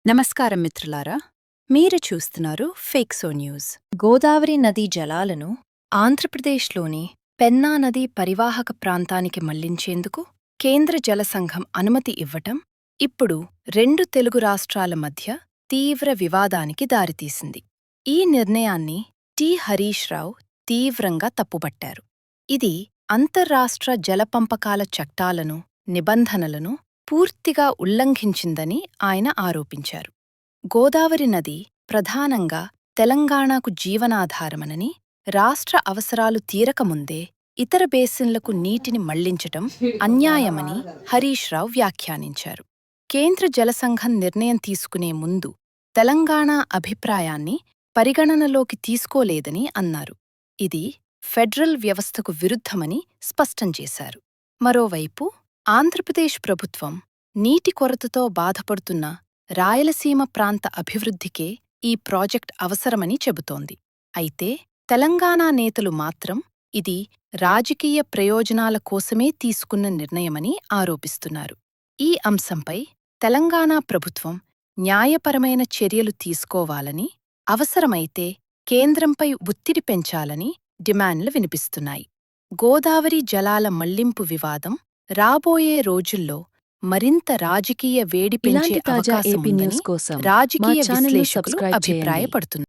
నమస్కారం మిత్రులారా, మీరు చూస్తున్నారు ఫేక్సో న్యూస్. గోదావరి నదీ జలాలను ఆంధ్రప్రదేశ్లోని పెన్నా నదీ పరివాహక ప్రాంతానికి మళ్లించేందుకు కేంద్ర జలసంఘం అనుమతి ఇవ్వటం ఇప్పుడు రెండు తెలుగు రాష్ట్రాల మధ్య తీవ్ర వివాదానికి దారితీసింది. ఈ నిర్ణయాన్ని హరీష్ రావు తీవ్రంగా తప్పుపట్టారు. ఇది అంతర్రాష్ట్ర జలపంపకాల చట్టాలను, నిబంధనలను పూర్తిగా ఉల్లంఘించిందని ఆయన ఆరోపించారు. గోదావరి నది ప్రధానంగా తెలంగాణకు జీవనాధారమనని, రాష్ట్ర అవసరాలు తీరకముందే ఇతర బేసిన్లకు నీటిని మళ్లించటం అన్యాయమని హరీష్ రావు వ్యాఖ్యానించారు. కేంద్ర జలసంఘం నిర్ణయం తీసుకునే ముందు తెలంగాణ అభిప్రాయాన్ని పరిగణనలోకి తీసుకోలేదని అన్నారు. ఇది ఫెడరల్ వ్యవస్థకు విరుద్ధమని స్పష్టం చేశారు. మరోవైపు ఆంధ్రప్రదేశ్ ప్రభుత్వం నీటి కొరతతో బాధపడుతున్న రాయలసీమ ప్రాంత అభివృద్ధికే ఈ ప్రాజెక్ట్ అవసరమని చెబుతోంది. అయితే తెలంగాణ నేతలు మాత్రం ఇది రాజకీయ ప్రయోజనాల కోసమే తీసుకున్న నిర్ణయమని ఆరోపిస్తున్నారు. ఈ అంశంపై తెలంగాణ ప్రభుత్వం న్యాయపరమైన చర్యలు తీసుకోవాలని, అవసరమైతే కేంద్రంపై ఒత్తిడి పెంచాలని డిమాండ్లు వినిపిస్తున్నాయి. గోదావరి జలాల మళ్లింపు వివాదం రాబోయే రోజుల్లో మరింత రాజకీయ వేడి పెంచే ఇలాంటి తాజా ఏపీ అవకాశముందని న్యూస్ కోసం రాజకీయ మా ఛానల్ను విశ్లేషకులు సబ్స్క్రైబ్ చేయండి. అభిప్రాయపడుతున్నారు.